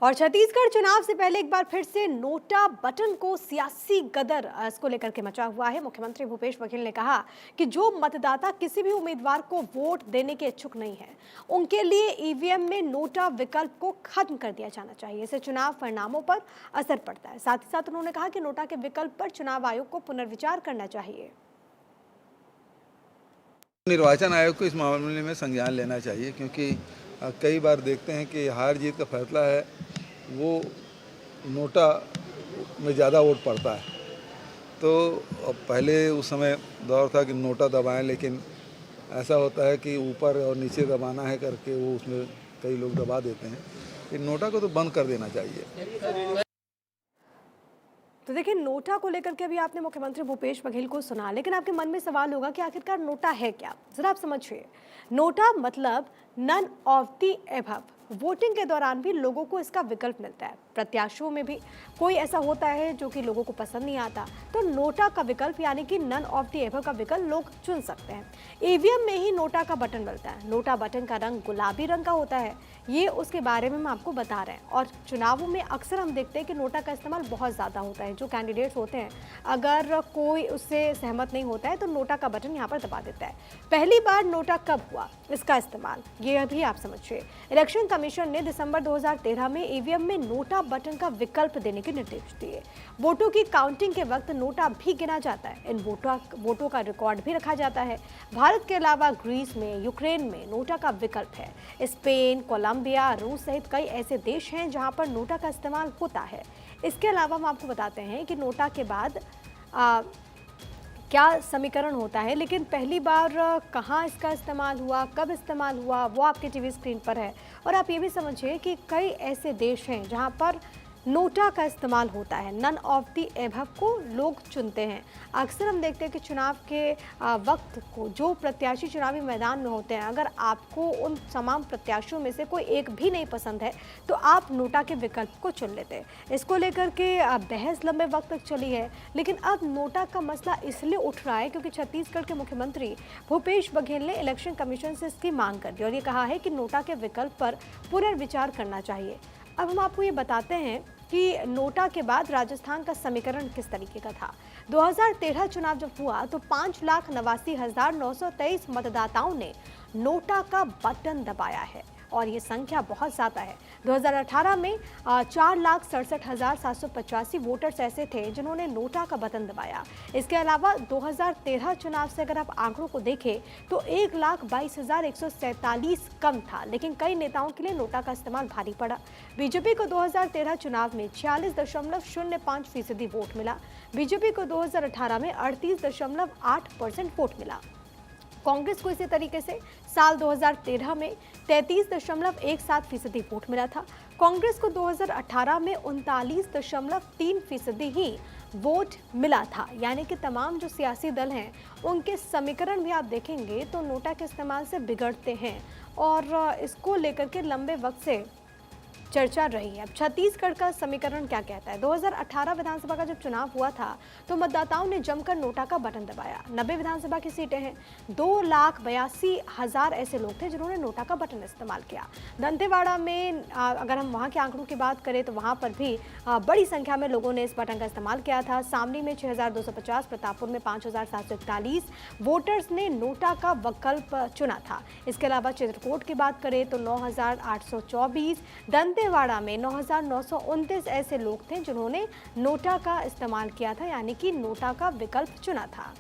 और छत्तीसगढ़ चुनाव से पहले एक बार फिर से नोटा बटन को सियासी गदर इसको लेकर के मचा हुआ है। मुख्यमंत्री भूपेश बघेल ने कहा कि जो मतदाता किसी भी उम्मीदवार को वोट देने के इच्छुक नहीं है, उनके लिए ईवीएम में नोटा विकल्प को खत्म कर दिया जाना चाहिए। इससे चुनाव परिणामों पर असर पड़ता है। साथ ही साथ उन्होंने कहा कि नोटा के विकल्प पर चुनाव आयोग को पुनर्विचार करना चाहिए। निर्वाचन आयोग को इस मामले में संज्ञान लेना चाहिए, क्योंकि कई बार देखते हैं कि हार जीत का फैसला है वो नोटा में ज़्यादा वोट पड़ता है। तो पहले उस समय दौर था कि नोटा दबाएं, लेकिन ऐसा होता है कि ऊपर और नीचे दबाना है करके वो उसमें कई लोग दबा देते हैं। इन नोटा को तो बंद कर देना चाहिए। तो देखिए, नोटा को लेकर के अभी आपने मुख्यमंत्री भूपेश बघेल को सुना, लेकिन आपके मन में सवाल होगा कि आखिरकार नोटा है क्या। जरा आप समझिए, नोटा मतलब none of the above. Voting के दौरान भी लोगों को इसका विकल्प मिलता है। प्रत्याशियों में भी कोई ऐसा होता है जो कि लोगों को पसंद नहीं आता, तो नोटा का विकल्प यानी कि नन ऑफ द एबव का विकल्प लोग चुन सकते हैं। ईवीएम में ही नोटा का बटन मिलता है। नोटा बटन का रंग गुलाबी रंग का होता है, ये उसके बारे में हम आपको बता रहे हैं। और चुनावों में अक्सर हम देखते हैं कि नोटा का इस्तेमाल बहुत ज़्यादा होता है। जो कैंडिडेट्स होते हैं, अगर कोई उससे सहमत नहीं होता है तो नोटा का बटन यहाँ पर दबा देता है। पहली बार नोटा कब हुआ इसका इस्तेमाल, ये भी आप समझिए। इलेक्शन कमीशन ने दिसंबर 2013 में ईवीएम में नोटा बटन का विकल्प देने के निर्देश दिए। वोटों की काउंटिंग के वक्त नोटा भी गिना जाता है। इन वोटों का रिकॉर्ड भी रखा जाता है। भारत के अलावा ग्रीस में, यूक्रेन में नोटा का विकल्प है। स्पेन, कोलंबिया, रूस सहित कई ऐसे देश हैं जहां पर नोटा का इस्तेमाल होता है। इसके अलावा हम आपको बताते हैं कि नोटा के बाद क्या समीकरण होता है, लेकिन पहली बार कहाँ इसका इस्तेमाल हुआ, कब इस्तेमाल हुआ, वो आपके टीवी स्क्रीन पर है। और आप ये भी समझिए कि कई ऐसे देश हैं जहाँ पर नोटा का इस्तेमाल होता है। नन ऑफ द एबव को लोग चुनते हैं। अक्सर हम देखते हैं कि चुनाव के वक्त को जो प्रत्याशी चुनावी मैदान में होते हैं, अगर आपको उन तमाम प्रत्याशियों में से कोई एक भी नहीं पसंद है तो आप नोटा के विकल्प को चुन लेते हैं। इसको लेकर के बहस लंबे वक्त तक चली है, लेकिन अब नोटा का मसला इसलिए उठ रहा है क्योंकि छत्तीसगढ़ के मुख्यमंत्री भूपेश बघेल ने इलेक्शन कमीशन से इसकी मांग कर दी और ये कहा है कि नोटा के विकल्प पर पुनर्विचार करना चाहिए। अब हम आपको ये बताते हैं कि नोटा के बाद राजस्थान का समीकरण किस तरीके का था। 2013 चुनाव जब हुआ तो 5,89,923 मतदाताओं ने नोटा का बटन दबाया है और ये संख्या बहुत ज़्यादा है। 2018 में 4,67,785 वोटर्स ऐसे थे जिन्होंने नोटा का बटन दबाया। इसके अलावा 2013 चुनाव से अगर आप आंकड़ों को देखें तो 1,22,147 कम था, लेकिन कई नेताओं के लिए नोटा का इस्तेमाल भारी पड़ा। बीजेपी को 2013 चुनाव में 46.05% वोट मिला। बीजेपी को 2018 में 38.8% वोट मिला। कांग्रेस को इसी तरीके से साल 2013 में 33.17% वोट मिला था। कांग्रेस को 2018 में 39.3% ही वोट मिला था। यानी कि तमाम जो सियासी दल हैं उनके समीकरण भी आप देखेंगे तो नोटा के इस्तेमाल से बिगड़ते हैं और इसको लेकर के लंबे वक्त से चर्चा रही है। अब छत्तीसगढ़ का समीकरण क्या कहता है। 2018 विधानसभा का जब चुनाव हुआ था तो मतदाताओं ने जमकर नोटा का बटन दबाया। 90 विधानसभा की सीटें हैं। 2,82,000 ऐसे लोग थे जिन्होंने नोटा का बटन इस्तेमाल किया। दंतेवाड़ा में अगर हम वहां के आंकड़ों की बात करें तो वहां पर भी बड़ी संख्या में लोगों ने इस बटन का इस्तेमाल किया था। सामनी में 6,250, प्रतापपुर में 5,741 वोटर्स ने नोटा का विकल्प चुना था। इसके अलावा चित्रकोट की बात करें तो 9,824, दंतेवाड़ा में 9,929 ऐसे लोग थे जिन्होंने नोटा का इस्तेमाल किया था, यानी कि नोटा का विकल्प चुना था।